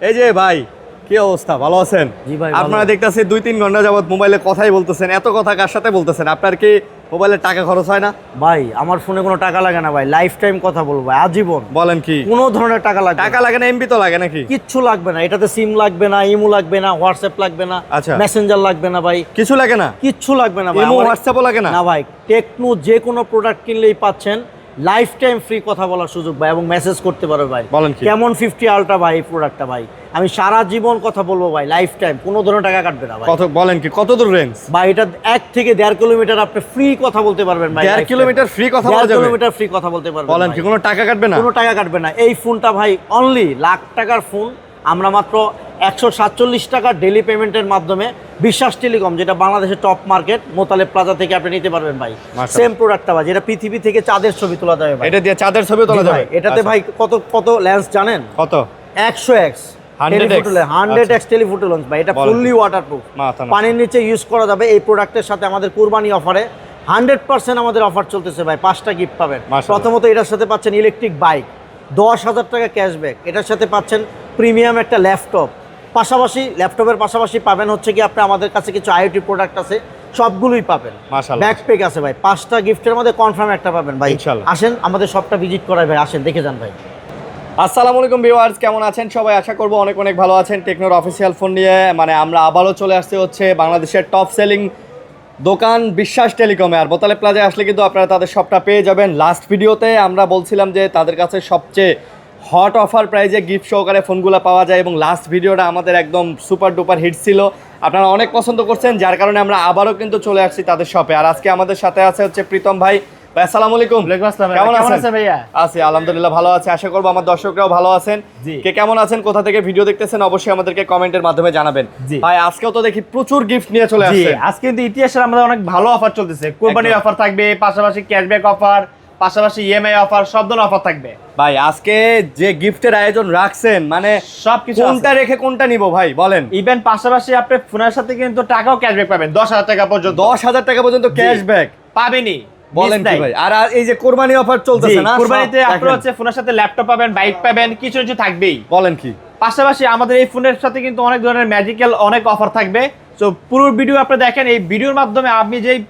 এই যে ভাই, কি অবস্থা, ভালো আছেন? জি ভাই, আপনারা দেখতেছি 2-3 ঘন্টা যাবত মোবাইলে কথাই বলতেছেন। এত কথা কার সাথে বলতেছেন? আপনার কি মোবাইলে টাকা খরচ হয় না? ভাই আমার ফোনে কোনো টাকা লাগে না ভাই, লাইফ টাইম কথা বলবো ভাই, আজীবন। বলেন কি? কোনো ধরনের টাকা লাগবে টাকা লাগে না, এমবি তো লাগে নাকি? কিচ্ছু লাগবে না, এটাতে সিম লাগবে না, ইমো লাগবে না, হোয়াটসঅ্যাপ লাগবে না, আচ্ছা। মেসেঞ্জার লাগবে না ভাই, কিছু লাগে না? কিচ্ছু লাগবে না ভাই। ইমো হোয়াটসঅ্যাপও লাগে না? না ভাই, টেকনো যে কোনো প্রোডাক্ট কিনলেই পাচ্ছেন লাইফ টাইম ফ্রি কথা বলার সুযোগ ভাই, এবং মেসেজ করতে পারবে ভাই। বলেন কি? কেমন 50 আলট্রা ভাই এই প্রোডাক্টটা ভাই, আমি সারা জীবন কথা বলবো ভাই, লাইফ টাইম, কোনো ধরনের টাকা কাটবে না ভাই। কত বলেন কি, কত দূর রেঞ্জ? ভাই এটা 1 থেকে 1.5 কিলোমিটার আপনি ফ্রি কথা বলতে পারবেন ভাই। 1.5 কিলোমিটার ফ্রি কথা বলা 1.5 যাবে? কিলোমিটার ফ্রি কথা বলতে পারবেন। বলেন কি, কোনো টাকা কাটবে না? কোনো টাকা কাটবে না। এই ফোনটা ভাই অনলি লাখ টাকার ফোন, আমরা মাত্র 147 টাকা ডেলি পেমেন্টের মাধ্যমে বিশ্বাস টেলিকম, যেটা বাংলাদেশের টপ মার্কেট, মোতালেব প্লাজা থেকে আপনি নিতে পারবেন ভাই। মাশাআল্লাহ। সেম প্রোডাক্টটা ভাই, যেটা পৃথিবী থেকে চাঁদের ছবি তোলা যাবে ভাই। এটা দিয়ে চাঁদের ছবি তোলা জি যাবে? ভাই, এটাতে আচ্ছা। ভাই কত কত লেন্স জানেন? কত? 100x 100x 100x telephoto lens ভাই, এটা বলেন। ফুললি ওয়াটারপ্রুফ, মাথা নষ্ট। পানির নিচে ইউজ করা যাবে। এই প্রোডাক্টের সাথে আমাদের কুরবানি অফারে 100% আমাদের অফার চলতেছে ভাই, 5টা গিফট পাবেন। মাশাআল্লাহ। প্রথমত এটার সাথে পাচ্ছেন ইলেকট্রিক বাইক, 10,000 টাকা ক্যাশব্যাক। এটার সাথে পাচ্ছেন প্রিমিয়াম একটা ল্যাপটপ, পাশাপাশি ল্যাপটপের পাশাপাশি পাবেন হচ্ছে কি আপনি আমাদের কাছে কিছু আইওটি প্রোডাক্ট আছে, সবগুলোই পাবেন। মাশাআল্লাহ। ব্যাকপ্যাক আছে ভাই, 5টা গিফটের মধ্যে কনফার্ম একটা পাবেন ভাই। ইনশাআল্লাহ। আসেন আমাদের শপটা ভিজিট করাই ভাই, আসেন দেখে যান ভাই। আসসালামু আলাইকুম ভিউয়ার্স, কেমন আছেন সবাই? আশা করবো অনেক অনেক ভালো আছেন। টেকনোর অফিসিয়াল ফোন নিয়ে আমরা আবারও চলে আসতে হচ্ছে বাংলাদেশের টপ সেলিং দোকান বিশ্বাস টেলিকমে। আর মোতালেব প্লাজায় আসলে কিন্তু আপনারা তাদের শপটা পেয়ে যাবেন। লাস্ট ভিডিওতে আমরা বলছিলাম যে তাদের কাছে সবচেয়ে হট অফার প্রাইজে গিফট সহকারে ফোনগুলো পাওয়া যায়, এবং লাস্ট ভিডিওটা আমাদের একদম সুপার ডুপার হিট ছিল, আপনারা অনেক পছন্দ করছেন, যার কারণে আমরা আবারও কিন্তু চলে আসছি তাদের শপে। আর আজকে আমাদের সাথে আছে হচ্ছে প্রীতম ভাই। ভাই আসসালামু আলাইকুম। কেমন আছেন ভাইয়া? আছি আলহামদুলিল্লাহ, ভালো আছে। আশা করবো আমার দর্শকরাও ভালো আছেন। জি। কে কেমন আছেন, কোথা থেকে ভিডিও দেখতেছেন, অবশ্যই আমাদেরকে কমেন্টের মাধ্যমে জানাবেন। জি। ভাই আজকেও তো দেখি প্রচুর গিফট নিয়ে চলে জি, আসছেন। আজকে কিন্তু ইতিহাসের আমাদের অনেক ভালো অফার চলতেছে। কোরবানির একদম। অফার থাকবে, পাশাপাশি ক্যাশব্যাক অফার, পাশাপাশি ইএমআই অফার, সব ধরনের অফার থাকবে। ভাই আজকে যে গিফটের আয়োজন রাখছেন, মানে সবকিছু কোনটা রেখে কোনটা নিব ভাই বলেন। ইভেন পাশাপাশি আপনি ফোনের সাথে কিন্তু টাকাও ক্যাশব্যাক পাবেন, 10,000 টাকা পর্যন্ত 10,000 টাকা পর্যন্ত ক্যাশব্যাক পাবেনই। বলেন miss কি নাই। ভাই? আর এই যে কোরবানি অফার জি, চলতেছে না, কোরবানিতে সব আপনার দেখেন। হচ্ছে ফোনের সাথে ল্যাপটপ পাবেন, বাইক পাবেন, কিছু কিছু থাকবেই। বলেন কি? পাশাপাশি আমাদের এই ফোনের সাথে কিন্তু অনেক ধরনের ম্যাজিক্যাল অনেক অফার থাকবে। তো পুরো ভিডিও আপনি দেখেন, এই ভিডিওর মাধ্যমে আমি যেই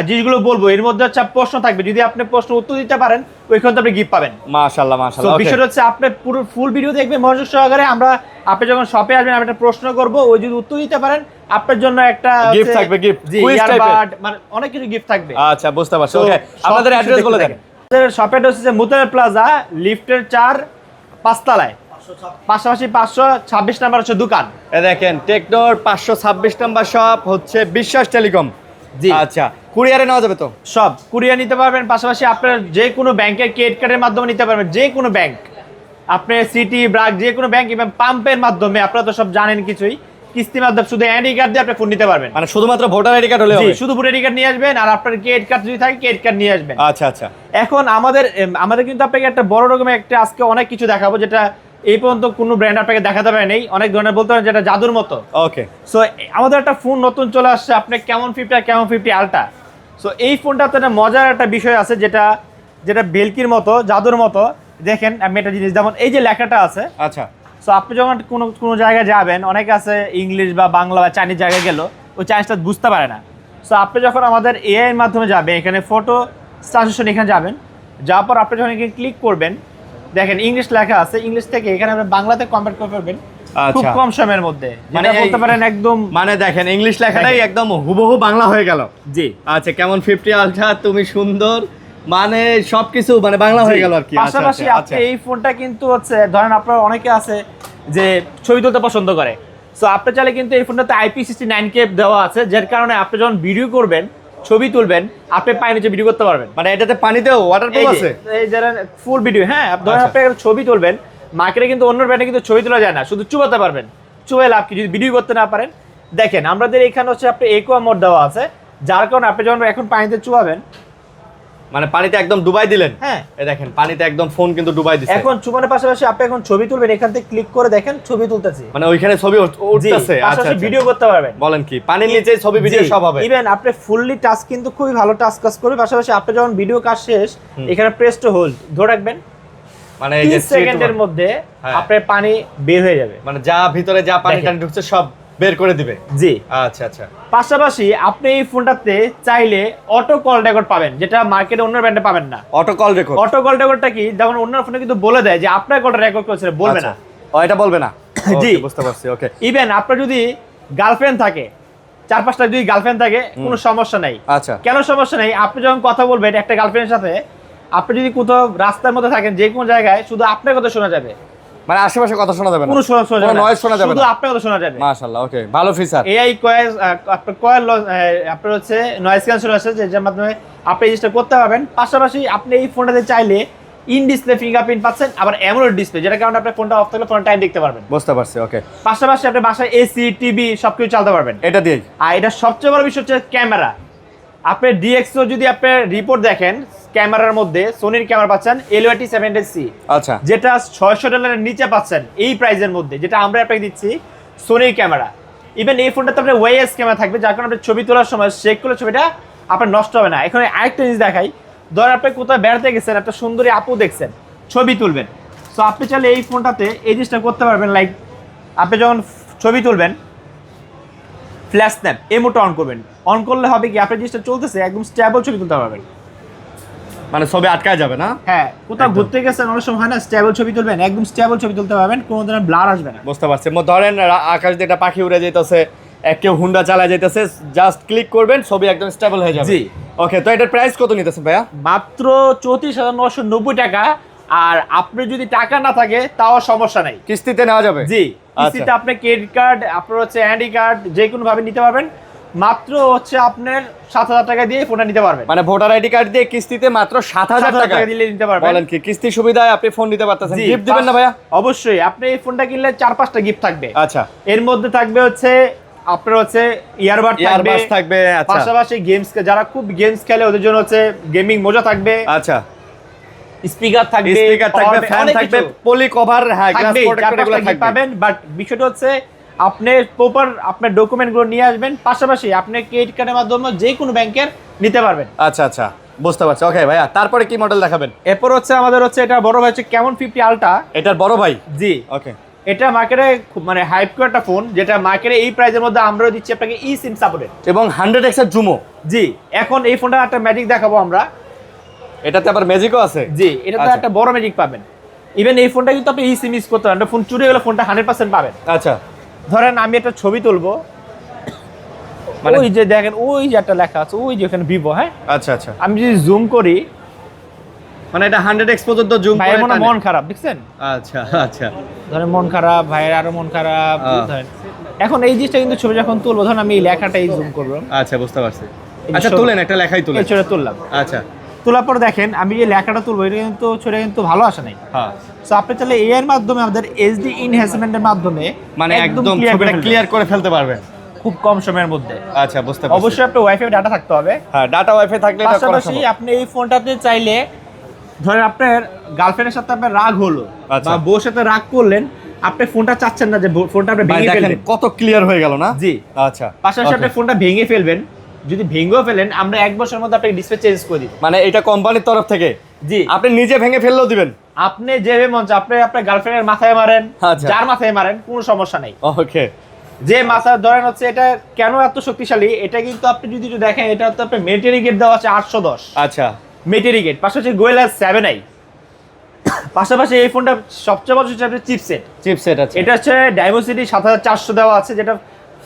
জিনিসগুলো বলবো এর মধ্যে হচ্ছে প্রশ্ন থাকবে, যদি আপনি প্রশ্ন উত্তর দিতে পারেন ওইখানে তো আপনি গিফট পাবেন। মাশাআল্লাহ তো মাশাআল্লাহ। বিষয়টা হচ্ছে আপনি পুরো ফুল ভিডিও দেখবেন মনোযোগ সহকারে। আপনি যখন শপে আসবেন আমি একটা প্রশ্ন করব, ওই যদি উত্তর দিতে পারেন আপনার জন্য একটা Gift থাকবে, gift, জি, quiz type-এর। earbud, মানে অনেক কিছু গিফট থাকবে। আচ্ছা বুঝতে পারছি। তো ওকে, সব আপনাদের কিছু অ্যাড্রেস দেখতে বলে দেন। থাকেন। আমাদের শপের হচ্ছে যে মোতালেব প্লাজা, লিফটের 4 5 তলায়, পাশাপাশি 526 নাম্বার হচ্ছে দোকান। এ দেখেন টেকনোর 526 নাম্বার শপ হচ্ছে বিশ্বাস টেলিকম। জি। আচ্ছা, কুরিয়ারে নেওয়া যাবে তো? সব কুরিয়ার নিতে পারবেন, পাশাপাশি আপনার যে কোনো ব্যাংকের ক্রেডিট কার্ডের মাধ্যমে নিতে পারবেন, যে কোনো ব্যাংক, আপনি সিটি ব্রাক যে কোনো ব্যাংক, এবং পাম্পের মাধ্যমে, আপনারা তো সব জানেন কিছুই, কিস্তির মাধ্যমে শুধু আইডি কার্ড দিয়ে আপনি ফোন নিতে পারবেন। মানে শুধুমাত্র ভোটার আইডি কার্ড হলে জি, হবে? শুধু ভোটার আইডি কার্ড নিয়ে আসবেন, আর আপনার ক্রেডিট কার্ড যদি থাকে ক্রেডিট কার্ড নিয়ে আসবেন। আচ্ছা আচ্ছা। এখন আমাদের কিন্তু আপনাকে একটা বড় রকমের একটা আজকে অনেক কিছু দেখাবো, যেটা এই পর্যন্ত কোনো ব্র্যান্ড আপনাকে দেখাতে পারে নেই, অনেক ধরনের বলতে পারেন যেটা জাদুর মতো। ওকে। সো আমাদের একটা ফোন নতুন চলে আসছে, আপনি কেমন 50 আর কেমন 50 আলট্রা। সো এই ফোনটাতে একটা মজার একটা বিষয় আছে, যেটা বেলকির মতো, জাদুর মতো। দেখেন আমি একটা জিনিস, যেমন এই যে লেখাটা আছে, আচ্ছা। সো আপনি যখন কোনো জায়গায় যাবেন, অনেকে আছে ইংলিশ বা বাংলা বা চাইনিজ জায়গায় গেল, ওই চাইনিজটা বুঝতে পারে না। সো আপনি যখন আমাদের এআই এর মাধ্যমে যাবেন, এখানে ফটো ট্রান্সলেশন এখানে যাবেন, যাওয়ার পর আপনি যখন এখানে ক্লিক করবেন, দেখেন ইংলিশ লেখা আছে, ইংলিশ থেকে এখানে আপনি বাংলাতে কনভার্ট করে ফেলবেন খুব আচ্ছা। কম সময়ের মধ্যে, মানে মানে বলতে পারেন একদম। মানে দেখেন ইংলিশ লেখাটাই একদম হুবহু বাংলা হয়ে গেল। জি। আচ্ছা, কেমন 50 আলট্রা তুমি সুন্দর, মানে সবকিছু মানে বাংলা হয়ে গেল আর কি। আচ্ছা, পাশাপাশি আচ্ছা, আপনি এই ফোনটা কিন্তু হচ্ছে, ধরেন আপনার অনেকে আছে যে ছবি তুলতে পছন্দ করে, সো আপনি চাইলে কিন্তু এই ফোনটাতে IP69K দেওয়া আছে, যার কারণে আপনি যখন ভিডিও করবেন, ছবি তুলবেন, আপনি পায়ের নিচে ভিডিও করতে পারবেন। মানে এটাতে পানিতেও ওয়াটারপ্রুফ আছে? এই যারা ফুল ভিডিও, হ্যাঁ, ধরেন আচ্ছা। আপনি একটা ছবি তুলবেন, মার্কেটে কিন্তু অন্য ব্র্যান্ডে কিন্তু ছবি তোলা যায় না, শুধু চুবাতে পারবেন। চুবাই লাভ কি, যদি ভিডিও করতে না পারেন। দেখেন আমাদের এখানে হচ্ছে আপনি একোয়া মোড দেওয়া আছে, যার কারণে আপনি যখন এখন পানিতে চুবাবেন, মানে পানিতে একদম ডুবাই দিলেন। হ্যাঁ, এই দেখেন পানিতে একদম ফোন কিন্তু ডুবাই দিছে। এখন চুবানোর পাশাপাশি আপনি এখন ছবি তুলবেন, এখান থেকে ক্লিক করে দেখেন ছবি তুলতেছি, মানে ওইখানে ছবি উঠতেছে। আচ্ছা, ভিডিও করতে পারবেন। বলেন কি, পানির নিচে ছবি ভিডিও সব হবে? ইভেন আপনি ফুললি টাচ কিন্তু খুবই ভালো টাচ কাজ করবে। পাশাপাশি আপনি যখন ভিডিও কাজ শেষ, এখানে প্রেস টু হোল্ড ধরে রাখবেন, মানে এই যে 30 সেকেন্ডের মধ্যে হ্যাঁ। আপনার পানি বের হয়ে যাবে। মানে যা ভিতরে যা পানি টানি ঢুকছে সব বের করে দিবে। জি। আচ্ছা আচ্ছা। পাশাপাশি আপনি এই ফোনটাতে চাইলে অটো কল রেকর্ড পাবেন, যেটা মার্কেটে অন্য ব্র্যান্ডে পাবেন না। Auto call record. Auto call রেকর্ডটা কি, যেমন অন্য ফোনে কিন্তু বলে দেয় যে আপনার কলটা রেকর্ড করেছে, বলবে না। ও এটা বলবে না। জি। ওকে, বুঝতে পারছি। ওকে। ইভেন আপনার যদি গার্লফ্রেন্ড থাকে, 4-5টা যদি গার্লফ্রেন্ড থাকে, কোনো সমস্যা নাই। আচ্ছা। কেন সমস্যা নেই? আপনি যখন কথা বলবেন একটা গার্লফ্রেন্ডের সাথে, আপনি যদি কোথাও রাস্তার মধ্যে থাকেন, যে কোনো জায়গায়, শুধু আপনার কথা শোনা যাবে, মানে আশেপাশে কথা শোনা যাবে না, কোনো শোনা যাবে না, নয়েজ শোনা যাবে শুধু না, আপনার কথা শোনা যাবে। মাশাআল্লাহ। ওকে, ভালো ফিচার। এআই কয়েল, আপনার কয়েল, আপনার হচ্ছে নয়েজ ক্যান্সেল আছে, যার মাধ্যমে আপনি এই জিনিসটা করতে পারবেন। পাশাপাশি আপনি এই ফোনটাতে চাইলে ইন ডিসপ্লে ফিঙ্গারপ্রিন্ট পাচ্ছেন, আবার অ্যামোলেড ডিসপ্লে, যেটা কারণে আপনার ফোনটা অফ থাকলে ফোন টাইম দেখতে পারবেন। বুঝতে পারছি। ওকে। পাশাপাশি আপনি বাসায় এসি, টিভি সবকিছু চালাতে পারবেন এটা দিয়েই। আর এটা সবচেয়ে বড় বিষয় হচ্ছে ক্যামেরা। আপনি ডিএক্সও যদি আপনি রিপোর্ট দেখেন, ক্যামেরার মধ্যে সোনির ক্যামেরা পাচ্ছেন LYT 700C, আচ্ছা। যেটা $600 নিচে পাচ্ছেন এই প্রাইসের মধ্যে, যেটা আমরা আপনাকে দিচ্ছি সোনির ক্যামেরা। ইভেন এই ফোনটাতে আপনার ওয়াইএস ক্যামেরা থাকবে, যার কারণে আপনি ছবি তোলার সময় শেক করলে ছবিটা আপনার নষ্ট হবে না। এখানে আরেকটা জিনিস দেখাই, ধরেন আপনি কোথাও বেড়াতে গেছেন, একটা সুন্দরী আপু দেখছেন, ছবি তুলবেন, তো আপনি চাইলে এই ফোনটাতে এই জিনিসটা করতে পারবেন। লাইক আপনি যখন ছবি তুলবেন, ফ্ল্যাশ স্ন্যাপ এই মোডটা অন করবেন, অন করলে হবে কি, আপনার জিনিসটা চলতেছে, একদম স্টেবল ছবি তুলতে পারবেন। মানে ছবি আটকায় যাবে না। হ্যাঁ, কোথাও একদম। ঘুরতে গেছেন, অনেক সময় হয় না, স্টেবল ছবি তুলবেন, একদম স্টেবল ছবি তুলতে পারবেন, কোনো ধরনের ব্লার আসবে না। বুঝতে পারছি। ধরেন আকাশ দিয়ে একটা পাখি উড়ে যেতেছে, কেউ হুন্ডা চালায় যেতেছে, জাস্ট ক্লিক করবেন, ছবি একদম স্টেবল হয়ে যাবে। জি। ওকে, তো এটার প্রাইস কত নিতেছেন ভাইয়া? মাত্র 34,990 টাকা। আর আপনি যদি টাকা না থাকে তাও সমস্যা নাই, কিস্তিতে নেওয়া যাবে। জি। কিস্তিতে আপনি ক্রেডিট কার্ড, আপনার হচ্ছে হ্যান্ডি কার্ড, যে কোনো ভাবে নিতে পারবেন। মাত্র হচ্ছে আপনার 7,000 টাকা দিয়ে ফোনটা নিতে পারবেন। মানে ভোটার আইডি কার্ড দিয়ে কিস্তিতে মাত্র 7,000 টাকা দিলে নিতে পারবেন। বলেন কি, কিস্তি সুবিধায় আপনি ফোন নিতে পারতেছেন। জি, গিফট দিবেন না ভাইয়া? অবশ্যই। আপনি এই ফোনটা কিনলে 4-5টা গিফট থাকবে। আচ্ছা। এর মধ্যে থাকবে হচ্ছে আপনার হচ্ছে ইয়ারবাড ইয়ারবাস থাকবে। আচ্ছা। পাশাপাশি গেমস, যারা খুব গেমস খেলে ওদের জন্য হচ্ছে গেমিং মোজা থাকবে। আচ্ছা। স্পিকার থাকবে, স্পিকার থাকবে, ফ্যান অনেক থাকবে, কিছু পলি কভার, হ্যাঁ, গ্লাস থাকবেই, প্রোটেক্টর এগুলো 4-5টা gift থাকবে। পাবেন। বাট বিষয়টা হচ্ছে আপনি প্রপার আপনার ডকুমেন্টগুলো নিয়ে আসবেন। পাশাপাশি আপনি ক্রেডিট কার্ডের মাধ্যমে যে কোনো ব্যাংকের নিতে পারবেন। আচ্ছা আচ্ছা, বুঝতে পারছি। ওকে ভাইয়া, তারপরে কি মডেল দেখাবেন? এরপর হচ্ছে আমাদের হচ্ছে এটা বড় ভাই হচ্ছে কেমন 50 আলট্রা। এটার বড় ভাই। জি। ওকে। এটা মার্কেটে মানে হাইপ করে একটা ফোন, যেটা মার্কেটে এই প্রাইসের মধ্যে আমরাও দিচ্ছি আপনাকে ই সিম সাপোর্টেড এবং 100x এর জুমো। জি। এখন এই ফোনটা একটা ম্যাজিক দেখাবো আমরা। এটাতে আবার ম্যাজিকও আছে। জি, এটাতে আচ্ছা। একটা বড় ম্যাজিক পাবেন। ইভেন এই ফোনটা কিন্তু আপনি ই সিম ইউজ করতে পারেন, ফোন চুরি গেলে ফোনটা 100% পাবেন। আচ্ছা। ধরেন আমি একটা ছবি তুলবো, মানে- ওই যে দেখেন ওই যে একটা লেখা আছে, ওই যে ওখানে ভিভো, হ্যাঁ, আচ্ছা আচ্ছা। আমি যদি জুম করি, মানে এটা 100x পর্যন্ত জুম ভাইয়ের করে মনে টানে। মন খারাপ, দেখছেন? আচ্ছা আচ্ছা। ধরেন মন খারাপ, ভাইয়ের আরো মন খারাপ, ধরেন এখন এই জিনিসটা কিন্তু ছবি যখন তুলবো, ধরেন আমি এই লেখাটাই জুম করবো, আচ্ছা, বুঝতে পারছি। এই আচ্ছা, ছবি- তুলেন, একটা লেখাই তুলেন। এই ছবিটা তুললাম। আচ্ছা। তোলার পর দেখেন আমি যে লেখাটা তুলবো, এটা কিন্তু ছবিটা কিন্তু ভালো আসে নাই। হ্যাঁ। সো আপনি চাইলে এআই এর মাধ্যমে, আমাদের এইচডি এনহ্যান্সমেন্টের মাধ্যমে মানে একদম clear করে ছবিটা ফেলবেন। ক্লিয়ার করে ফেলতে পারবেন খুব কম সময়ের মধ্যে। আচ্ছা, বুঝতে পারছি। অবশ্যই আপনার ওয়াইফাই ডাটা থাকতে হবে। হ্যাঁ, ডাটা ওয়াইফাই থাকলে এটা করা পাশাপাশি সম্ভব। আপনি এই ফোনটাতে চাইলে, ধরেন আপনার গার্লফ্রেন্ডের সাথে আপনার রাগ হলো, আচ্ছা। বা বউর সাথে রাগ করলেন, আপনি ফোনটা চাচ্ছেন না যে ফোনটা আপনি ভাই ভেঙে দেখেন ফেলবেন। কত ক্লিয়ার হয়ে গেল না? জি। আচ্ছা। পাশাপাশি Okay. আপনি ফোনটা ভেঙে ফেলবেন, যদি ভেঙেও ফেলেন, আমরা 1 বছরের মধ্যে আপনাকে ডিসপ্লে চেঞ্জ করে দিব। মানে এটা কোম্পানির তরফ থেকে? জি। আপনি নিজে ভেঙে ফেললেও দিবেন? আপনি যেভাবে মন চায়, আপনি আপনার গার্লফ্রেন্ডের মাথায় মারেন, আচ্ছা। যার মাথায় মারেন, কোনো সমস্যা নাই। ওকে। যে মাথা ধরেন হচ্ছে, এটা কেন এত শক্তিশালী, এটা কিন্তু আপনি যদি একটু দেখেন, এটা তো আপনার মেটেরি গেট দেওয়া আছে 810 আচ্ছা। মেটেরি গেট, পাশাপাশি গোয়েলা 7i। পাশাপাশি এই ফোনটা সবচেয়ে বড় হচ্ছে চিপসেট। চিপসেট আছে। এটা হচ্ছে ডাইমোসিটি 7400 দেওয়া আছে, যেটা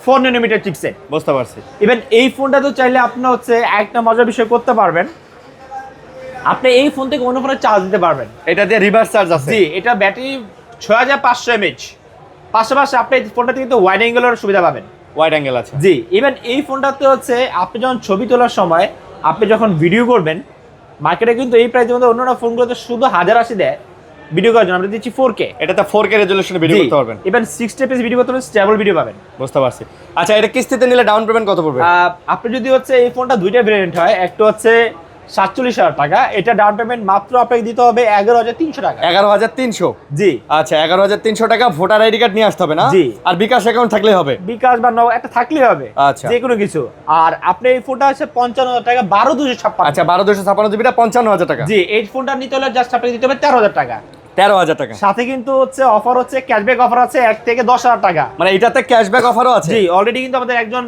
4 ন্যানোমিটার চিপসেট। বুঝতে পারছি। ইভেন এই ফোনটা তো চাইলে আপনি হচ্ছে একটা মজার বিষয় করতে পারবেন, আপনি এই ফোন থেকে অন্য ফোনে চার্জ দিতে পারবেন। এটা দিয়ে রিভার্স চার্জ আছে? জি, এটা ব্যাটারি 6500 mAh। পাশাপাশি আপনি এই ফোনটাতে কিন্তু ওয়াইড অ্যাঙ্গেলের সুবিধা পাবেন। ওয়াইড অ্যাঙ্গেল আছে? জি। ইভেন এই ফোনটাতে হচ্ছে আপনি যখন ছবি তোলার সময়, আপনি যখন ভিডিও করবেন, মার্কেটে কিন্তু এই প্রাইসের মধ্যে অন্যান্য ফোনগুলোতে শুধু 1080 দেয় ভিডিও করার জন্য, আমরা দিচ্ছি 4K। এটাতে 4K রেজোলিউশনে ভিডিও করতে পারবেন? ইভেন 60 fps ভিডিও করতে পারবেন, স্টেবল ভিডিও পাবেন। বুঝতে পারছি। আচ্ছা, এটা কিস্তিতে নিলে ডাউন পেমেন্ট কত পড়বে? আপনি যদি হচ্ছে এই ফোনটা দুইটা ভেরিয়েন্ট হয়, একটা হচ্ছে 47,000 টাকা, এটা ডাউন পেমেন্ট মাত্র আপনাকে দিতে হবে 11,300 টাকা। 11,300? জি। আচ্ছা, 11,300 টাকা ভোটার আইডি কার্ড নিয়ে আসতে হবে না? জি। আর বিকাশ অ্যাকাউন্ট থাকলেই হবে? বিকাশ বা একটা থাকলেই হবে। আচ্ছা। যে কোনো কিছু। আর আপনি এই ফোনটা হচ্ছে 55,000 টাকা, 12,256। আচ্ছা, 12,256 জিবিটা 55,000 টাকা? জি। এই ফোনটা নিতে হলে জাস্ট আপনাকে দিতে হবে 13,000 টাকা। 13,000 টাকা। সাথে কিন্তু হচ্ছে অফার হচ্ছে ক্যাশব্যাক অফার আছে 1 থেকে 10,000 টাকা। মানে এটাতে ক্যাশব্যাক অফারও আছে? জি, অলরেডি কিন্তু আমাদের একজন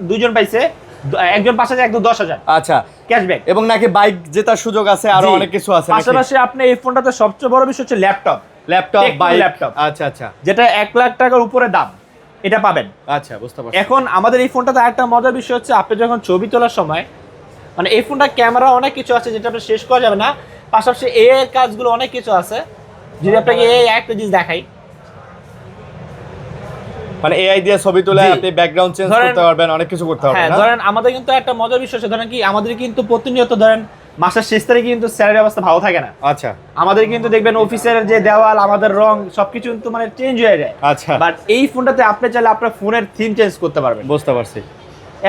দুইজন পাইছে, একজন 5,000 একজন 10,000 আচ্ছা ক্যাশব্যাক। এবং নাকি বাইক জেতার সুযোগ আছে, আরো অনেক কিছু আছে নাকি? পাশাপাশি আপনি এই ফোনটাতে সবচেয়ে বড় বিষয় হচ্ছে ল্যাপটপ, বাইক। ল্যাপটপ, আচ্ছা আচ্ছা যেটা 1 লাখ টাকার উপরে দাম, এটা পাবেন। আচ্ছা, বুঝতে পারছি। এখন আমাদের এই ফোনটাতে একটা মজার বিষয় হচ্ছে আপনি যখন ছবি তোলার সময়, মানে এই ফোনটা ক্যামেরা অনেক কিছু আছে যেটা আপনি শেষ করা যাবে না, পাশাপাশি এআই এর কাজগুলো অনেক কিছু আছে। যদি আপনাকে এই একটা জিনিস দেখাই, মানে এআই দিয়ে ছবি তুলে জি। আপনি ব্যাকগ্রাউন্ড চেঞ্জ ধরেন- করতে পারবেন, অনেক কিছু করতে হ্যাঁ পারবেন না? ধরেন আমাদের কিন্তু একটা মজার বিষয় আছে, ধরেন কি আমাদের কিন্তু প্রতিনিয়ত ধরেন মাসের শেষ তারিখে কিন্তু স্যালারি অবস্থা ভালো থাকে না। আচ্ছা আমাদের কিন্তু দেখবেন অফিসের যে দেওয়াল, আমাদের রং সবকিছু কিন্তু মানে চেঞ্জ হয়ে যায়। আচ্ছা, বাট এই ফোনটাতে আপনি চাইলে আপনার ফোনের থিম চেঞ্জ করতে পারবেন। বুঝতে পারছি।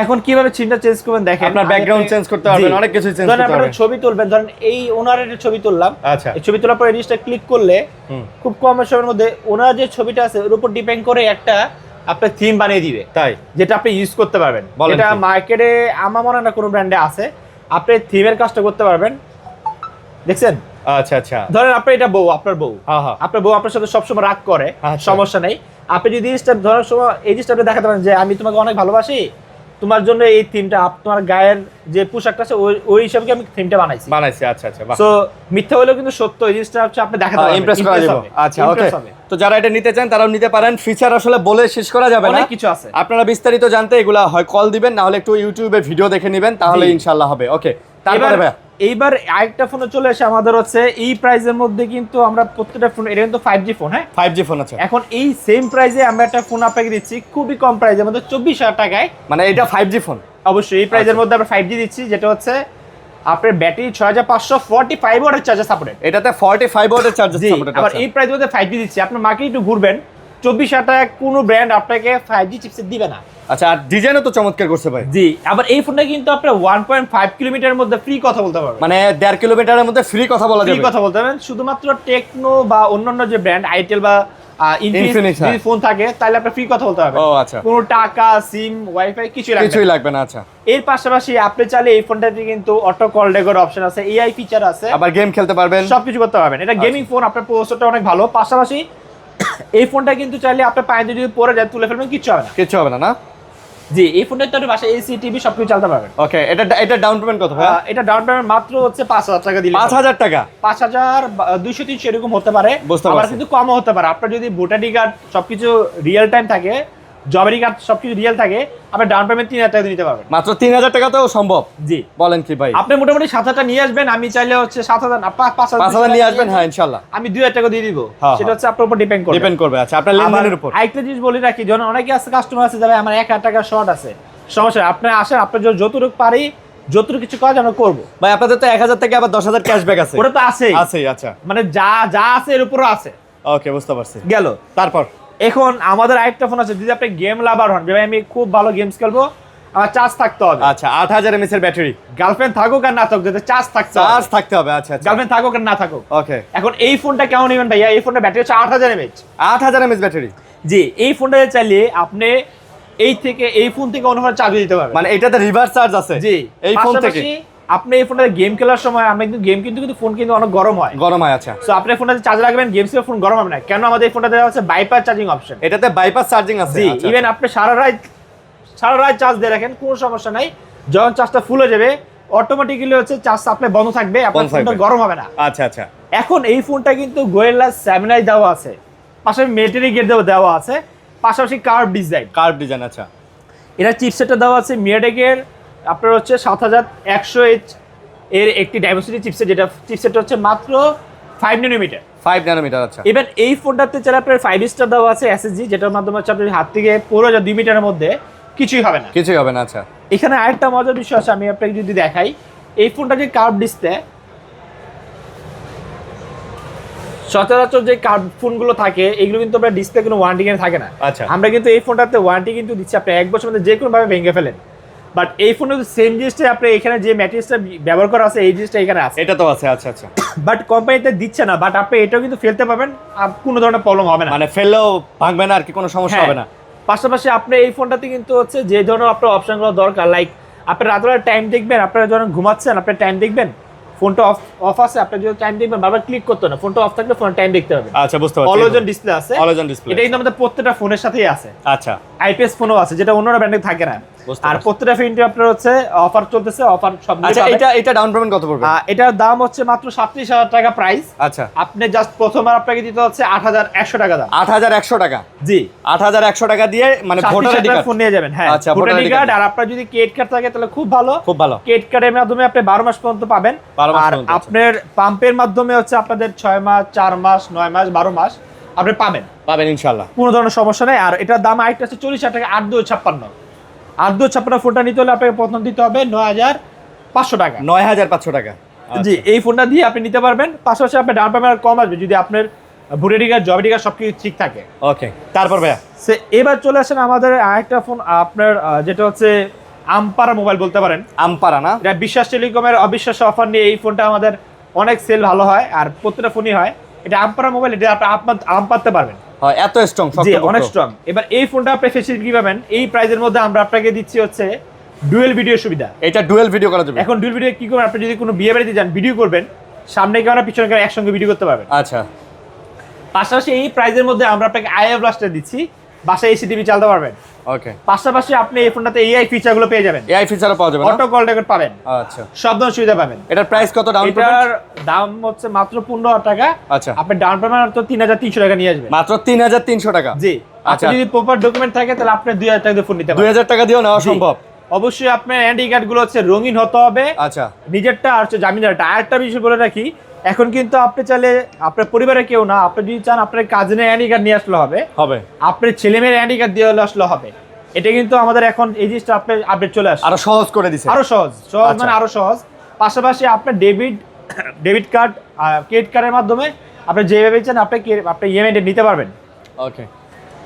এখন কিভাবে থিমটা চেঞ্জ করবেন দেখেন, আপনার ব্যাকগ্রাউন্ড চেঞ্জ করতে পারবেন, অনেক কিছু চেঞ্জ ধরেন করতে আপনারা পারবেন। ছবি তুলবেন, ধরেন এই ওনারের ছবি তুললাম, আচ্ছা এই ছবি তোলার পর এই জিনিসটা ক্লিক করলে হুম, খুব কম সময়ের মধ্যে ওনার যে ছবিটা আছে ওর উপর ডিপেন্ড করে একটা আপনার থিম বানিয়ে দিবে, তাই? যেটা আপনি ইউজ করতে পারবেন। বলেন এটা কি? মার্কেটে আমার মনে হয় না কোনো ব্র্যান্ডে আছে, আপনি থিমের কাজটা করতে পারবেন। দেখছেন, আচ্ছা আচ্ছা, ধরেন আপনার এটা বউ, আপনার বউ, হ্যাঁ হ্যাঁ, আপনার বউ আপনার সাথে সবসময় রাগ করে, আচ্ছা। সমস্যা নেই। আপনি যদি জিনিসটা ধরার সময় এই জিনিসটা আপনি দেখাতে পারেন যে আমি তোমাকে অনেক ভালোবাসি, তোমার জন্য এই থিমটা, তোমার গায়ের যে পোশাকটা আছে ওই হিসাবে আমি থিমটা বানাইছি। বানাইছি। আচ্ছা আচ্ছা, বাহ। সো মিথ্যা হলেও কিন্তু সত্য, এই জিনিসটা হচ্ছে আপনি দেখাতে পারবেন, ইমপ্রেস করা impress যাবে। হবে, আচ্ছা impress ওকে, হবে। তো যারা এটা নিতে চান তারাও নিতে পারেন। ফিচার আসলে বলে শেষ করা যাবে না, অনেক কিছু আছে। আপনারা বিস্তারিত জানতে এগুলা হয় কল দিবেন, না হলে একটু ইউটিউবে ভিডিও দেখে নেবেন, তাহলে জি। ইনশাআল্লাহ হবে। ওকে, তারপরে ভাই এইবার আরেকটা ফোনে চলে এসে আমাদের হচ্ছে এই প্রাইসের মধ্যে কিন্তু আমরা প্রত্যেকটা ফোন, এটা কিন্তু 5G ফোন, হ্যাঁ 5G ফোন আছে। এখন এই সেম প্রাইসে আমরা একটা ফোন আপনাকে দিচ্ছি খুবই কম প্রাইসে, আমাদের 24,000 টাকায়। মানে এটা 5G ফোন? অবশ্যই এই প্রাইসের মধ্যে আমরা 5G দিচ্ছি, যেটা হচ্ছে আপনার ব্যাটারি 6545 ওয়াটের চার্জার সাপোর্টেড। এটাতে 45 ওয়াটের চার্জার জি, সাপোর্টেড আবার আছে। এই প্রাইসের মধ্যে 5G দিচ্ছি। আপনি মার্কেটে একটু ঘুরবেন, 24,000 টাকায় কোনো ব্র্যান্ড আপনাকে 5G চিপসেট দিবে না। আচ্ছা, আর ডিজাইনও তো চমৎকার করছে ভাই। জি, আবার এই ফোনটা কিন্তু আপনার 1.5 কিলোমিটারের মধ্যে ফ্রি কথা বলতে পারবেন, মানে 1.5 কিলোমিটারের মধ্যে ফ্রি কথা বলা ফ্রি যাবে। কথা বলতে পারবেন। শুধুমাত্র টেকনো বা অন্যান্য যে ব্র্যান্ড আইটেল বা Infinix, ইনফিনিক্স যদি ফোন থাকে তাহলে আপনি ফ্রি কথা বলতে পারবেন। ও আচ্ছা, কোনো টাকা, সিম, ওয়াইফাই কিছুই লাগবে কিছুই না। লাগবে না। আচ্ছা, এর পাশাপাশি আপনি চাইলে এই ফোনটাতে কিন্তু অটো কল রেকর্ড অপশন আছে, এআই ফিচার আছে, আবার গেম খেলতে পারবেন, সবকিছু করতে পারবেন। এটা গেমিং ফোন, আপনার প্রসেসরটা অনেক ভালো। পাশাপাশি এই ফোনটা কিন্তু চাইলে আপনার পায়ে যদি পড়ে যায় তুলে ফেলবেন, কিচ্ছু হবে না। কিছু হবে না। না, জি, এই ফোনটা তো বাসায় এসি টিভি সবকিছু চালাতে পারবেন। ওকে, এটা ডাউন পেমেন্ট কত ভাই? এটা ডাউন পেমেন্ট মাত্র হচ্ছে 5,000 টাকা দিলে 5,000 টাকা? 5,000, 200-300 এরকম হতে পারে, বুঝতে আবার পারছি। কিন্তু কমও হতে পারে। আপনার যদি ভোটারি কার্ড সবকিছু রিয়েল টাইম থাকে, জবেরি কার্ড সবকিছু রিয়েল থাকে, আপনার ডাউন পেমেন্ট 3,000 টাকা নিতে পারবেন। মাত্র 3,000 টাকাতেও সম্ভব? জি, বলেন কি ভাই? আপনি মোটামুটি 7,000 নিয়ে আসবেন, আমি চাইলে হচ্ছে 7,000 না 5,000 নিয়ে আসবেন, হ্যাঁ ইনশাআল্লাহ আমি 2,000 টাকা দিয়ে দিব, হ্যাঁ, সেটা হচ্ছে আপনার উপর ডিপেন্ড করবে। ডিপেন্ড করবে। আচ্ছা, আপনার লেনদেনের উপর। আরেকটা জিনিস বলে রাখি, যখন অনেকে আছে কাস্টমার আছে যাবে আমার 1,000 টাকা শর্ট আছে, সমস্যা নেই, আপনি আসেন, আপনার যতটুকু পারি, যতটুকু কিছু কাজ আমরা করবো। ভাই আপনাদের তো 1,000 থেকে আবার 10,000 ক্যাশব্যাক আছে? ওটা তো আছেই, আছেই, আচ্ছা মানে যা আছে এর উপরও আছে। ওকে, বুঝতে পারছি। গেল। তারপর এখন আমাদের আরেকটা ফোন আছে, যদি আপনি গেম লাভার হন, ভাই আমি খুব ভালো গেমস খেলবো, আমার চার্জ থাকতে হবে। আচ্ছা, 8,000 mAh এর ব্যাটারি, গার্লফ্রেন্ড থাকুক আর না থাকুক, যাতে চার্জ থাকতে চার্জ থাকতে হবে। আচ্ছা আচ্ছা, গার্লফ্রেন্ড থাকুক আর না থাকুক। ওকে, এখন এই ফোনটা কেমন নেবেন ভাইয়া? এই ফোনটা ব্যাটারি হচ্ছে 8,000 mAh। 8,000 mAh battery? জি, এই ফোনটা চাইলে আপনি এই ফোন থেকে অন্য ফোনে চার্জ দিতে পারবেন। মানে এটাতে রিভার্স চার্জ আছে? জি, এই ফোন থেকে পাশাপাশি আপনি এই ফোনটা গেম খেলার সময়, আমরা কিন্তু গেম কিন্তু ফোন কিন্তু অনেক গরম হয়, গরম হয়। আচ্ছা, সো আপনি ফোনটা চার্জ রাখবেন, গেমস এর ফোন গরম হবে না। কেন? আমাদের এই ফোনটা দেওয়া আছে বাইপাস চার্জিং অপশন। এটাতে বাইপাস চার্জিং আছে? জি, আচ্ছা, ইভেন আপনি সারা রাত চার্জ দিয়ে রাখেন, কোনো সমস্যা নাই, যখন চার্জটা ফুল হয়ে যাবে অটোমেটিক্যালি হচ্ছে চার্জ সাপ্লাই বন্ধ থাকবে, আপনার বন্ধ ফোনটা থাকবে। গরম হবে না। আচ্ছা আচ্ছা, এখন এই ফোনটা কিন্তু গোয়েলা 7i দেওয়া আছে, পাশাপাশি মেটারি গেট দেওয়া আছে, পাশাপাশি কার্ভ ডিজাইন। কার্ভ ডিজাইন, আচ্ছা। এটা চিপসেটটা দেওয়া আছে মিয়াটেকের আপনার হচ্ছে 7100H এর একটি ডাইমেনসিটি চিপসেট, যেটা চিপসেটটা হচ্ছে মাত্র 5 nanometer। 5 nanometer, আচ্ছা। ইভেন এই ফোনটাতে চাইলে আপনার 5 স্টার দেওয়া আছে এসএসজি, যেটার মাধ্যমে হচ্ছে আপনার হাত থেকে পড়ে যায় 2 মিটারের মধ্যে কিছুই হবে না। কিছুই হবে না, আচ্ছা। এখানে আরেকটা মজার বিষয় আছে, আমি আপনাকে যদি দেখাই, এই ফোনটা যে কার্ভ ডিসপ্লে, সচরাচর যে কার্ভ ফোনগুলো থাকে এগুলো কিন্তু আপনার ডিসপ্লে কোনো ওয়ারেন্টি গ্যারান্টি থাকে না। আচ্ছা, আমরা কিন্তু এই ফোনটাতে ওয়ারেন্টি কিন্তু দিচ্ছি, আপনি 1 বছর মধ্যে যে কোনো ভাবে ভেঙে ফেলেন। বাট এই ফোনে সেম জিনিসটাই আপনি এখানে যে ম্যাটেরিয়ালসটা ব্যবহার করা আছে এই জিনিসটা এখানে আছে, এটা তো আছে। আচ্ছা আচ্ছা, বাট কোম্পানিতে দিচ্ছে না, বাট আপনি এটাও কিন্তু ফেলতে পারবেন, আর কোনো ধরনের প্রবলেম হবে না, মানে ফেললেও ভাঙবে না আর কি, কোনো সমস্যা হ্যাঁ। হবে না। পাশাপাশি আপনি এই ফোনটাতে কিন্তু হচ্ছে যে ধরনের আপনার অপশনগুলো দরকার, লাইক আপনি রাতের টাইম দেখবেন, আপনারা যখন ঘুমাচ্ছেন আপনি টাইম দেখবেন, ফোনটা অফ আছে, আপনি যদি টাইম দেখবেন বারবার ক্লিক করতে না, ফোনটা অফ থাকলে ফোন টাইম দেখতে হবে। আচ্ছা, বুঝতে পারছি। অলওয়েজ অন ডিসপ্লে আছে, অলওয়েজ অন ডিসপ্লে। এটা কিন্তু আমাদের প্রত্যেকটা ফোনের সাথেই আছে। আচ্ছা, আইপিএস ফোনও আছে, যেটা অন্যরা ব্র্যান্ডে থাকে না। বুঝতে আর পারছি। প্রত্যেকটা ফোনটি আপনার হচ্ছে অফার চলতেছে, অফার সব আচ্ছা, এটা ডাউন পেমেন্ট কত পড়বে? এটার দাম হচ্ছে মাত্র 37,000 টাকা প্রাইস। আচ্ছা, আপনি জাস্ট প্রথমবার আপনাকে দিতে হচ্ছে 8,100 টাকা দাম। 8,100 টাকা? জি, 8,100 টাকা দিয়ে মানে ভোটার আইডি কার্ড ফোন নিয়ে যাবেন। হ্যাঁ, আচ্ছা, ভোটার ভোটার আইডি কার্ড। আর আপনার যদি ক্রেডিট কার্ড থাকে তাহলে খুব ভালো, খুব ভালো। ক্রেডিট কার্ডের মাধ্যমে আপনি 12 মাস পর্যন্ত পাবেন। 12 মাস আর পর্যন্ত, আচ্ছা। আপনার পাম্পের মাধ্যমে হচ্ছে আপনাদের 6 মাস, 4 মাস, 9 মাস, 12 মাস আপনি পাবেন ইনশাআল্লাহ, কোনো ধরনের সমস্যা নেই। আর এটার দাম আরেকটা হচ্ছে 40,000 টাকা, 8,256। 8,256 ফোনটা নিতে হলে আপনাকে প্রথম দিতে হবে 9,500 টাকা। 9,500 টাকা। জি, এই ফোনটা দিয়ে আপনি নিতে পারবেন। পাশাপাশি আপনার ডাউন পেমেন্ট কম আসবে যদি আপনার voter ID card, job ID card সবকিছু ঠিক থাকে। ওকে, তারপর ভাইয়া এবার চলে আসেন আমাদের আরেকটা ফোন, আপনার যেটা হচ্ছে আমপারা মোবাইল বলতে পারেন। আমপারা না? এটা বিশ্বাস টেলিকমের অবিশ্বাস্য অফার নিয়ে এই ফোনটা আমাদের অনেক সেল ভালো হয়, আর প্রত্যেকটা ফোনই হয়। এটা আমপারা মোবাইল, এটা আপনি আম পাততে পারবেন। হয় এত স্ট্রং, জি, অনেক স্ট্রং। এবার এই ফোনটা আপনি ফেসিলিটি কি পাবেন এই প্রাইজের মধ্যে? আমরা আপনাকে দিচ্ছি হচ্ছে ডুয়েল ভিডিও সুবিধা। এটা ডুয়েল ভিডিও করা যাবে? এখন ডুয়েল ভিডিও কি করবেন, আপনি যদি কোনো বিয়ে বাড়িতে যান, ভিডিও করবেন, সামনে ক্যামেরা পিছনে ক্যামেরা একসঙ্গে ভিডিও করতে পারবেন। আচ্ছা, পাশাপাশি এই প্রাইজের মধ্যে আমরা আপনাকে আইএ ব্লাস্টার দিচ্ছি, বাসায় এসি টিভি চালাতে পারবেন। ওকে, পাশাপাশি আপনি এই ফোনটাতে এআই ফিচারগুলো পেয়ে যাবেন, এআই ফিচারও পাওয়া যাবে না? অটো কল রেকর্ড পাবেন, আচ্ছা, সব ধরনের সুবিধা পাবেন। এটার প্রাইস কত ডাউন এটার পেমেন্ট? দাম হচ্ছে মাত্র 15,000 টাকা। আচ্ছা, আপনি ডাউন পেমেন্ট তো 3,300 টাকা নিয়ে আসবেন। মাত্র 3,300 টাকা? জি, আচ্ছা, আচ্ছা, যদি প্রপার ডকুমেন্ট থাকে তাহলে আপনি 2,000 টাকা দিয়ে ফোন নিতে পারেন। 2,000 টাকা দিয়েও নেওয়া জি। সম্ভব? অবশ্যই আপনার আইডি কার্ড গুলো হচ্ছে রঙিন হতে হবে। আচ্ছা, নিজেরটা আর হচ্ছে জামিনদারটা। আরেকটা বিষয় বলে রাখি, এখন কিন্তু আপনি চাইলে আপনার পরিবারে কেউ না, আপনি যদি চান আপনার কাজিনের আইডি কার্ড নিয়ে আসলে হবে, আপনার ছেলে মেয়ের আইডি কার্ড দিয়ে আসলে হবে। এটা কিন্তু আমাদের এখন এই জিনিসটা আপনার আপডেট চলে আসে, আরো সহজ করে দিছে। আরো সহজ মানে আরো সহজ। পাশাপাশি আপনার ডেবিট কার্ড, ক্রেডিট কার্ডের মাধ্যমে আপনি যেভাবে চান আপনি ইএমআই নিতে পারবেন। ওকে,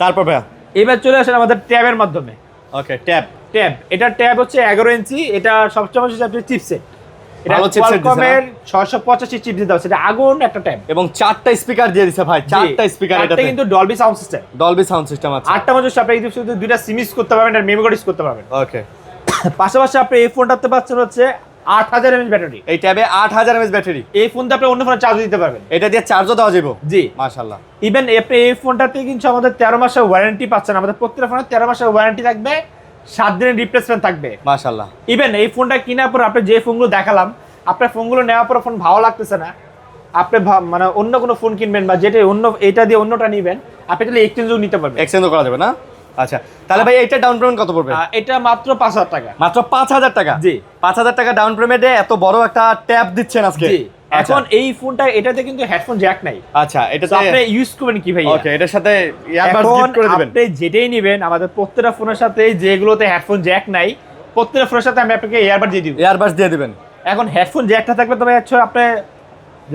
তারপর ভাইয়া এবার চলে আসেন আমাদের ট্যাবের মাধ্যমে। ওকে, ট্যাব। এটা ট্যাব হচ্ছে 11 ইঞ্চি। এটা সবচেয়ে বেশি আপনার চিপসেট, এটা ভালো চিপসেট দিছে না? কোয়ালকমের 685 চিপসেট দাও, সেটা আগুন একটা ট্যাব। এবং 4টা স্পিকার দিয়ে দিছে ভাই, 4টা স্পিকার। এটাতে কিন্তু Dolby sound system, Dolby sound system আছে। 8টা মধ্যে আপনি ইউজ করতে দুইটা সিম ইউজ করতে পারবেন আর মেমোরি ইউজ করতে পারবেন। ওকে, পাশাপাশি আপনি এই ফোনটাতে পাচ্ছেন হচ্ছে 8,000 mAh ব্যাটারি। এই ট্যাবে 8,000 mAh ব্যাটারি। এই ফোনটা আপনি অন্য ফোনে চার্জ দিতে পারবেন, এটা দিয়ে চার্জও দেওয়া যাবে? জি, মাশাআল্লাহ। ইভেন আপনি এই ফোনটাতে কিন্তু আমাদের 13 মাসের ওয়ারেন্টি পাচ্ছেন। আমাদের প্রত্যেকটা ফোনে 13 মাসের ওয়ারেন্টি থাকবে, 7 দিনের রিপ্লেসমেন্ট থাকবে। মাশাআল্লাহ। ইভেন এই ফোনটা কেনার পর আপনি যে ফোনগুলো দেখালাম, আপনার ফোনগুলো নেওয়ার পর ফোন ভালো লাগতেছে না, আপনি মানে অন্য কোনো ফোন কিনবেন বা যেটা অন্য এটা দিয়ে অন্যটা নেবেন, আপনি তাহলে এক্সচেঞ্জও নিতে পারবেন। এক্সচেঞ্জও করা যাবে না? আচ্ছা, তাহলে ভাই এটা ডাউন পেমেন্ট কত পড়বে? এটা মাত্র 5,000 টাকা। মাত্র 5,000 টাকা? জি, 5,000 টাকা ডাউন পেমেন্টে এত বড় একটা ট্যাব দিচ্ছেন আজকে। জি। এখন এই ফোনটা এটাতে কিন্তু হেডফোন জ্যাক নাই। আচ্ছা, এটাতে আপনি ইউজ করবেন কি ভাই? ওকে, এটার সাথে ইয়ারবাডস গিফট করে দিবেন। আপনি যেটাই নেবেন, আমাদের প্রত্যেকটা ফোনের সাথে যেগুলোতে হেডফোন জ্যাক নাই, প্রত্যেকটা ফোনের সাথে আমি আপনাকে ইয়ারবাড দিয়ে দিব। ইয়ারবাডস দিয়ে দিবেন। এখন হেডফোন জ্যাকটা থাকলে তবে হচ্ছে আপনি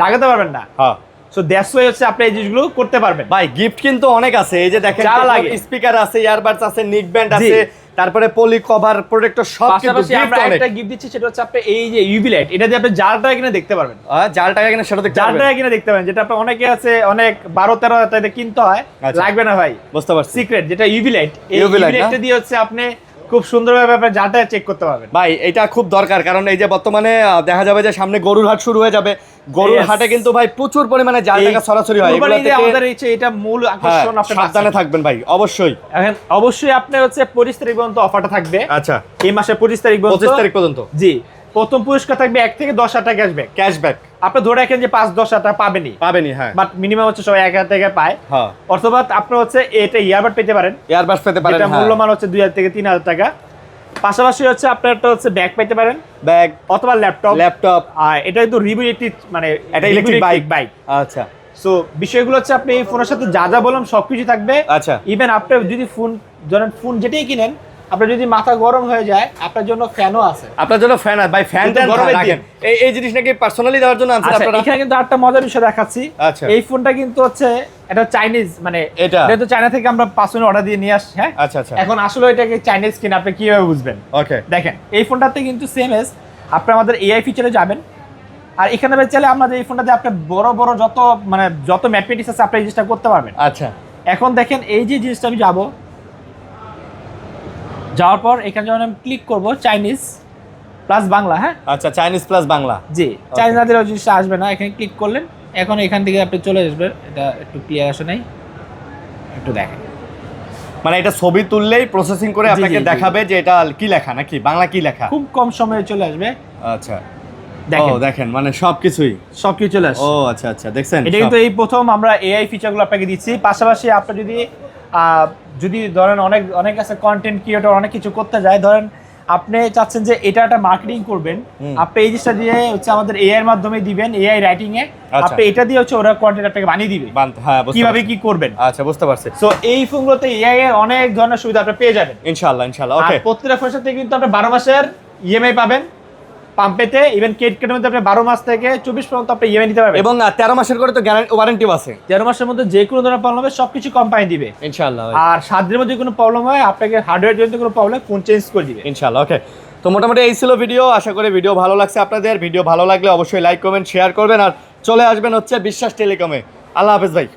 লাগাতে পারবেন না। হ্যাঁ, সো দ্যাটস ওয়াই হচ্ছে আপনি এই জিনিসগুলো করতে পারবেন। ভাই গিফট কিন্তু অনেক আছে। এই যে দেখেন, স্পিকার আছে, ইয়ারবাডস আছে, নিক ব্যান্ড আছে, তারপরে পলি কভার, প্রোটেক্টর, সব কিন্তু পাশাপাশি আমরা গিফট অনেক। একটা গিফট দিচ্ছি, সেটা হচ্ছে আপনি এই যে ইউভি লাইট, এটা দিয়ে আপনি জালটা কিনে দেখতে পারবেন। জাল টাকা কিনে সেটা দেখতে পারবেন। জালটা কিনে দেখতে পারবেন, যেটা আপনি অনেকে আছে অনেক 12-13 টাকাতে কিনতে হয়, লাগবে না ভাই। বুঝতে পারছি। সিক্রেট যেটা ইউভি লাইট, এই UV ইউভি light লাইটটা দিয়ে হচ্ছে আপনি খুব সুন্দরভাবে আপনি জালটা চেক করতে পারবেন। ভাই এটা খুব দরকার, কারণ এই যে বর্তমানে দেখা যাবে যে সামনে গরুর হাট শুরু হয়ে যাবে। গরুর হাটে কিন্তু ভাই প্রচুর পরিমাণে জাল টাকা ছড়াছড়ি হয়। এগুলো থেকে আমাদের এটা মূল আকর্ষণ, আপনি সাবধানে থাকবেন ভাই, অবশ্যই। এখন অবশ্যই আপনি হচ্ছে 25 তারিখ পর্যন্ত অফারটা থাকবে। আচ্ছা, এই মাসের 25 তারিখ পর্যন্ত। 25 তারিখ পর্যন্ত? জি, প্রথম পুরস্কার থাকবে 1 থেকে 10,000 টাকা ক্যাশব্যাক। আপনি ধরে রাখেন যে 5-10,000 টাকা পাবেনই। হ্যাঁ, বাট মিনিমাম হচ্ছে সবাই 1,000 টাকা পায়। হ্যাঁ, অথবা আপনি হচ্ছে এটা ইয়ারবাড পেতে পারেন, ইয়ারবাডস পেতে পারেন, এটা মূল্যমান হচ্ছে 2,000 থেকে 3,000 টাকা। পাশাপাশি হচ্ছে আপনার একটা হচ্ছে ব্যাগ পেতে পারেন, ব্যাগ অথবা ল্যাপটপ। আর এটা কিন্তু রিভিউ মানে এটা ইলেকট্রিক বাইক। আচ্ছা, সো বিষয়গুলো হচ্ছে আপনি এই ফোনের সাথে যা যা বললাম সবকিছু থাকবে। আচ্ছা, ইভেন আপনি যদি ফোন যেটাই কিনেন, আপনার যদি মাথা গরম হয়ে যায়, আপনার জন্য ফ্যানও আছে। আপনার জন্য ফ্যান আছে ভাই, ফ্যান দেন গরমে রাখেন। এই জিনিস নাকি পার্সোনালি দেওয়ার জন্য আনছেন আপনারা? এখানে কিন্তু আরেকটা মজার বিষয় দেখাচ্ছি। আচ্ছা, এই ফোনটা কিন্তু হচ্ছে এটা চাইনিজ, মানে এটা তো চায়না থেকে আমরা 5 মিনিট অর্ডার দিয়ে নিয়ে আসছি। হ্যাঁ, আচ্ছা, আচ্ছা। এখন আসলে এটাকে চাইনিজ কিনা আপনি কিভাবে বুঝবেন? ওকে, দেখেন এই ফোনটাতে কিন্তু সেম এস আপনি আমাদের এআই ফিচারে যাবেন, আর এখানে চাইলে আমাদের এই ফোনটাতে আপনি বড় যত ম্যাথমেটিক্স আছে আপনি এই জিনিসটা করতে পারবেন। আচ্ছা, এখন দেখেন এই যে জিনিসটা আমি যাওয়ার পর এখানে যখন আমি ক্লিক করব চাইনিজ, প্লাস বাংলা, হ্যাঁ আচ্ছা, চাইনিজ প্লাস বাংলা। জি, চাইনিজ না দিলে ওই জিনিসটা আসবে না। এখানে ক্লিক করলেন, এখন এখান থেকে আপনি চলে আসবেন। এটা একটু ক্লিয়ার আসে নাই, একটু দেখেন। মানে এটা ছবি তুললেই প্রসেসিং করে জি, আপনাকে জি, জি। দেখাবে যে এটা কি লেখা, নাকি বাংলা কি লেখা। খুব কম সময়ে চলে আসবে। আচ্ছা, দেখেন ও দেখেন মানে সবকিছুই। সবকিছু চলে আসছে। ও আচ্ছা আচ্ছা, দেখছেন এটা কিন্তু এই প্রথম আমরা এআই ফিচারগুলো আপনাকে দিচ্ছি। পাশাপাশি আপনি যদি ধরেন অনেক আছে কন্টেন্ট ক্রিয়েটর, অনেক কিছু করতে যায়, ধরেন আপনি চাচ্ছেন যে এটা একটা মার্কেটিং করবেন, আপনি এই জিনিসটা দিয়ে হচ্ছে আমাদের এআই এর মাধ্যমে দিবেন, এআই রাইটিং এ আচ্ছা। আপনি এটা দিয়ে হচ্ছে ওরা কন্টেন্ট আপনাকে বানিয়ে দিবে হ্যাঁ, বুঝতে কিভাবে পারছি। কি করবেন। আচ্ছা, বুঝতে পারছি। সো এই ফোনগুলোতে এআই এর অনেক ধরনের সুবিধা আপনি পেয়ে যাবেন ইনশাআল্লাহ ইনশাআল্লাহ। আর ওকে, প্রত্যেকটা ফোনের সাথে কিন্তু আপনি 12 মাসের ইএমআই পাবেন পাম্পেতে। ইভেন কেটের মধ্যে আপনি 12 মাস থেকে 24 পর্যন্ত আপনি ইএমআই নিতে পারবেন এবং 13 মাসের করে তো ওয়ারেন্টিও আছে 13 মাসের মধ্যে। যে কোনো ধরনের প্রবলেম হবে সবকিছু কোম্পানি দিবে ইনশাআল্লাহ। আর 7 দিনের মধ্যে কোনো প্রবলেম হয় আপনাকে হার্ডওয়্যার জনিত কোনো প্রবলেম ফোন চেঞ্জ করে দিবে ইনশাআল্লাহ। ওকে, তো মোটামুটি এই ছিল ভিডিও। আশা করি ভিডিও ভালো লাগছে আপনাদের। ভিডিও ভালো লাগলে অবশ্যই লাইক কমেন্ট শেয়ার করবেন আর চলে আসবেন হচ্ছে বিশ্বাস টেলিকমে। আল্লাহ হাফেজ ভাই।